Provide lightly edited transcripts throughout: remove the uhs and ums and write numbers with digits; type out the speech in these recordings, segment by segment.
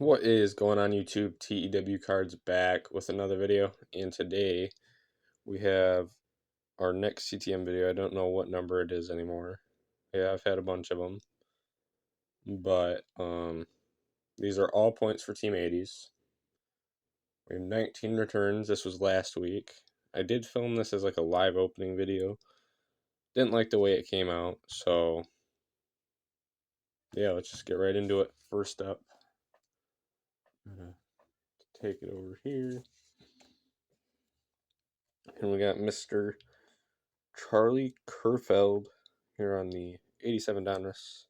What is going on YouTube? TEW Cards back with another video, and today we have our next CTM video. I don't know what number it is anymore. Yeah, I've had a bunch of them, but these are all points for Team 80's. We have 19 returns. This was last week. I did film this as like a live opening video. Didn't like the way it came out, so yeah, let's just get right into it. First up, I'm gonna take it over here. And we got Mr. Charlie Kerfeld here on the 87 Donruss,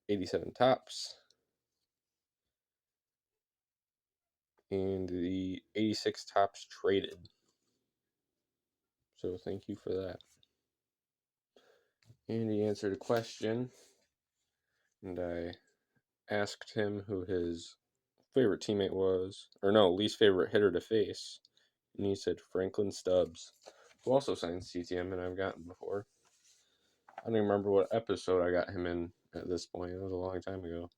87 Tops, and the 86 Tops traded. So thank you for that. And he answered a question, and I asked him who his favorite teammate was, or no, least favorite hitter to face, and he said Franklin Stubbs, who also signed CTM and I've gotten before. I don't even remember what episode I got him in at this point. It was a long time ago.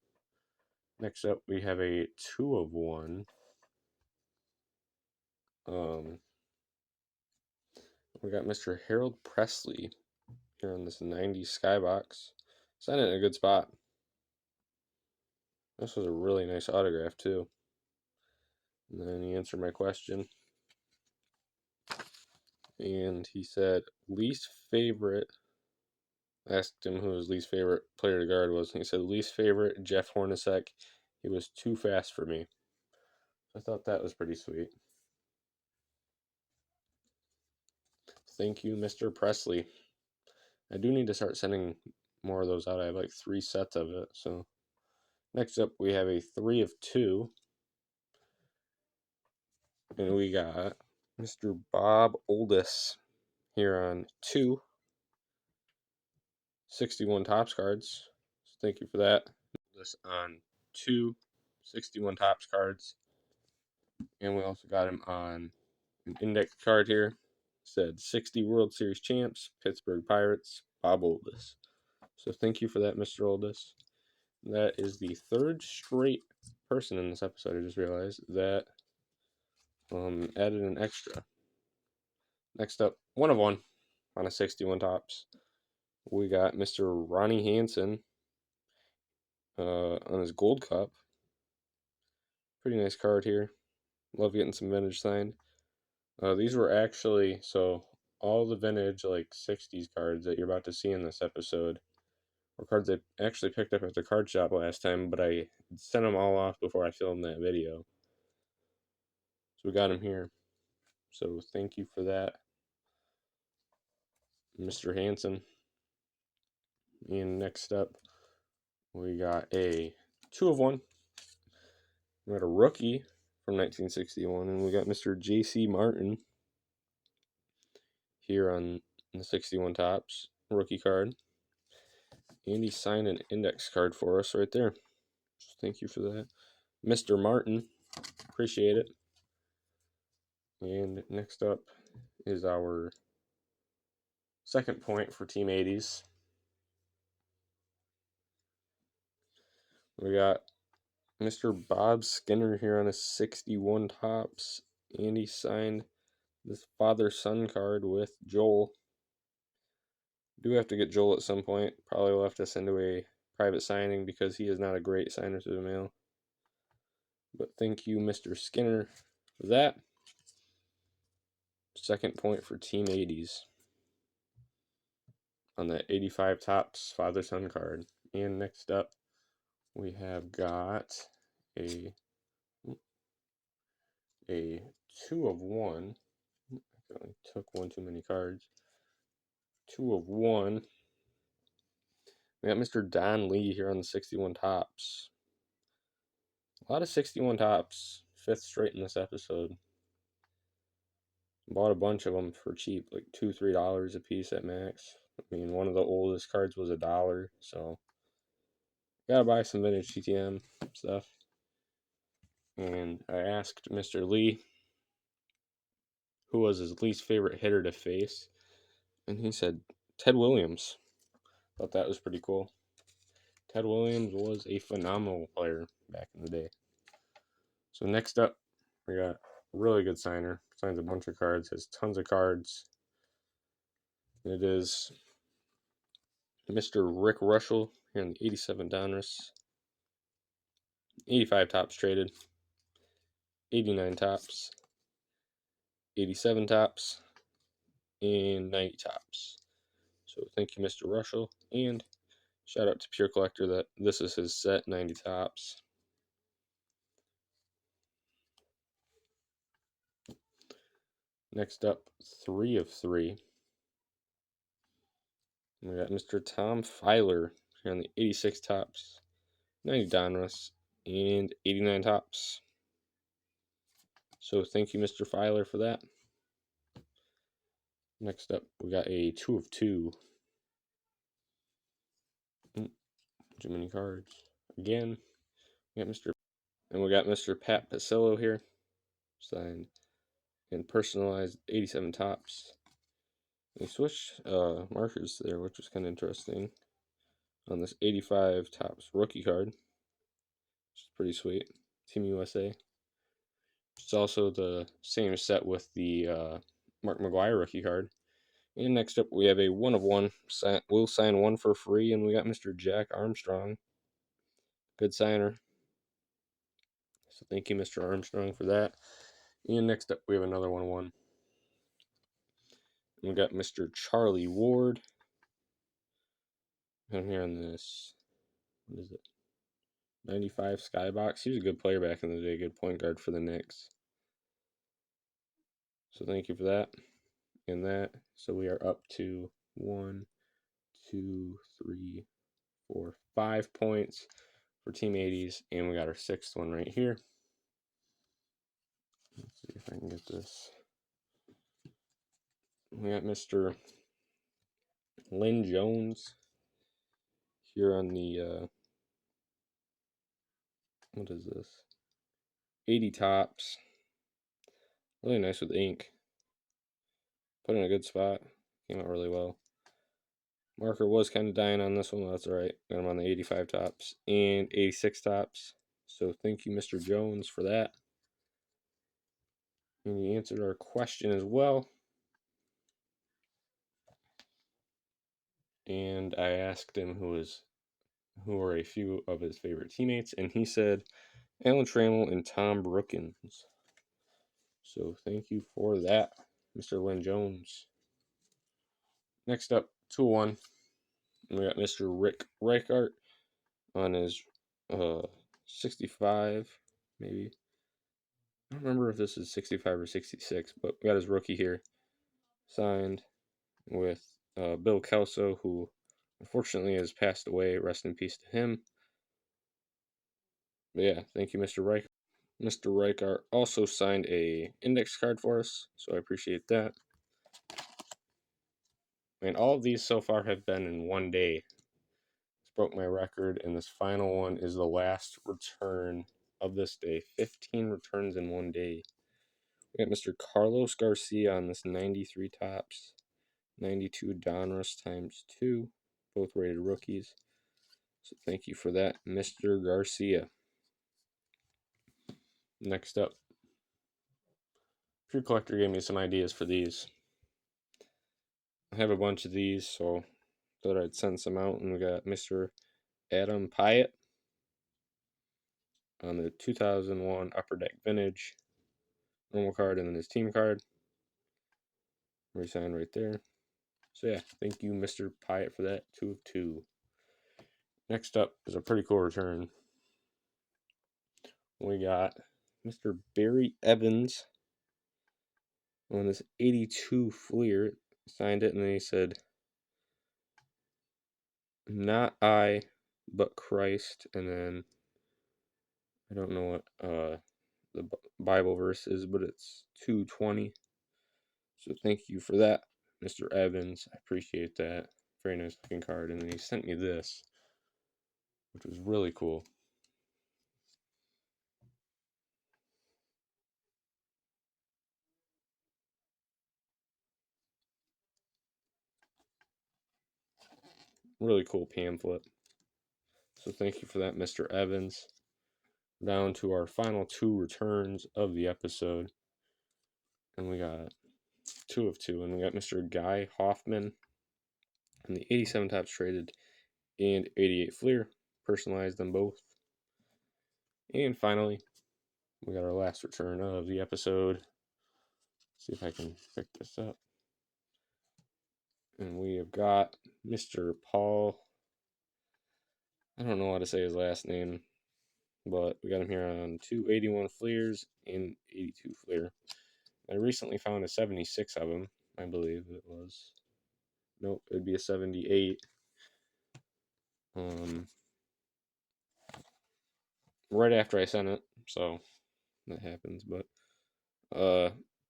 Next up, we have a 2 of 1. We got Mr. Harold Presley here on this 90s skybox. Signed it in a good spot. This was a really nice autograph, too. And then he answered my question. And he said, least favorite. I asked him who his least favorite player to guard was. And he said, least favorite, Jeff Hornacek. He was too fast for me. I thought that was pretty sweet. Thank you, Mr. Presley. I do need to start sending more of those out. I have like 3 sets of it. So next up, we have a 3 of 2. And we got Mr. Bob Oldis here on 2 61 Topps cards. So thank you for that. Oldis on 2 61 Topps cards. And we also got him on an index card here. It said 60 World Series champs, Pittsburgh Pirates, Bob Oldis. So thank you for that, Mr. Oldis. That is the 3rd straight person in this episode, I just realized, that added an extra. Next up, 1 of 1 on a 61 Topps. We got Mr. Ronnie Hansen on his gold cup. Pretty nice card here. Love getting some vintage signed. These were actually, so all the vintage like 60s cards that you're about to see in this episode were cards I actually picked up at the card shop last time, but I sent them all off before I filmed that video. So we got them here. So thank you for that, Mr. Hansen. And next up, we got a 2 of 1. We got a rookie from 1961, and we got Mr. J.C. Martin here on the 61 Topps rookie card. And he signed an index card for us right there. So thank you for that, Mr. Martin. Appreciate it. And next up is our second point for Team 80's. We got Mr. Bob Skinner here on a 61 Topps, and he signed this father-son card with Joel. Do have to get Joel at some point. Probably will have to send to a private signing because he is not a great signer through the mail. But thank you, Mr. Skinner, for that. Second point for Team 80's on the 85 Topps father-son card. And next up, we have got a 2 of 1. I only took one too many cards. 2 of 1. We got Mr. Don Lee here on the 61 Topps. A lot of 61 Topps. 5th straight in this episode. Bought a bunch of them for cheap, like $2, $3 a piece at max. I mean, one of the oldest cards was $1, so gotta buy some vintage TTM stuff. And I asked Mr. Lee who was his least favorite hitter to face, and he said Ted Williams. Thought that was pretty cool. Ted Williams was a phenomenal player back in the day. So next up, we got a really good signer. Signs a bunch of cards, has tons of cards. It is Mr. Rick Russell here in the 87 Donruss. 85 tops traded, 89 tops, 87 tops, and 90 tops. So thank you, Mr. Russell, and shout out to Pure Collector that this is his set 90 tops. Next up, 3 of 3. We got Mr. Tom Filer here on the 86 tops, 90 Donruss, and 89 tops. So thank you, Mr. Filer, for that. Next up, we got a 2 of 2. Too many cards. Again, we got Mr. Pat Pasillo here, signed and personalized 87 tops. They switched markers there, which was kind of interesting on this 85 tops rookie card, which is pretty sweet. Team USA. It's also the same set with the Mark McGwire rookie card. And next up, we have a 1 of 1. We'll sign one for free, and we got Mr. Jack Armstrong. Good signer. So thank you, Mr. Armstrong, for that. And next up, we have another 1 of 1. And we got Mr. Charlie Ward. And here on this, what is it? 95 Skybox. He was a good player back in the day, good point guard for the Knicks. So thank you for that and that. So we are up to 1, 2, 3, 4, 5 points for Team 80s, and we got our 6th one right here. Let's see if I can get this. We got Mr. Lynn Jones here on the what is this? 80 tops. Really nice with ink. Put in a good spot. Came out really well. Marker was kind of dying on this one. That's all right. Got him on the 85 tops and 86 tops. So thank you, Mr. Jones, for that. And he answered our question as well. And I asked him who were a few of his favorite teammates, and he said Alan Trammell and Tom Brookins. So thank you for that, Mr. Lynn Jones. Next up, 2-1. We got Mr. Rick Reichart on his 65, maybe. I don't remember if this is 65 or 66, but we got his rookie here signed with Bill Kelso, who unfortunately has passed away. Rest in peace to him. But yeah, thank you, Mr. Reichart. Mr. Reichart also signed a index card for us, so I appreciate that. And all of these so far have been in one day. This broke my record, and this final one is the last return of this day. 15 returns in one day. We got Mr. Carlos Garcia on this 93 tops, 92 Donruss ×2, both rated rookies. So thank you for that, Mr. Garcia. Next up, Pure Collector gave me some ideas for these. I have a bunch of these, so thought I'd send some out. And we got Mr. Adam Pyatt on the 2001 Upper Deck Vintage normal card, and then his team card. Resigned right there. So yeah, thank you, Mr. Pyatt, for that. 2 of 2. Next up is a pretty cool return. We got Mr. Barry Evans on this 82 Fleer. Signed it, and then he said, "Not I, but Christ." And then I don't know what the Bible verse is, but it's 2:20. So thank you for that, Mr. Evans. I appreciate that. Very nice looking card. And then he sent me this, which was really cool. Really cool pamphlet. So thank you for that, Mr. Evans. down to our final 2 returns of the episode. And we got 2 of 2. And we got Mr. Guy Hoffman and the 87 Topps Traded and 88 Fleer. Personalized them both. And finally, we got our last return of the episode. Let's see if I can pick this up. And we have got Mr. Paul. I don't know how to say his last name, but we got him here on 281 Fleers and 82 Fleer. I recently found a 76 of him, I believe it was. Nope, it'd be a 78. Right after I sent it, so that happens. But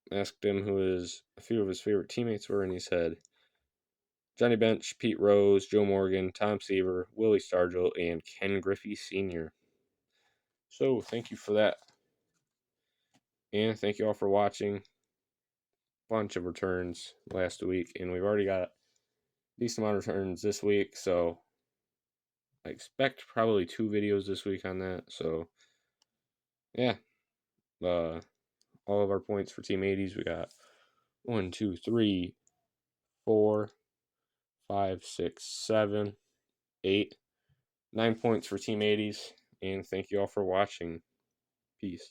asked him who a few of his favorite teammates were, and he said Johnny Bench, Pete Rose, Joe Morgan, Tom Seaver, Willie Stargell, and Ken Griffey Sr. So thank you for that, and thank you all for watching. Bunch of returns last week, and we've already got a decent amount of returns this week, so I expect probably 2 videos this week on that. So yeah, all of our points for Team 80s, we got 1, 2, 3, 4, 5, 6, 7, 8, 9 points for Team 80s, and thank you all for watching. Peace.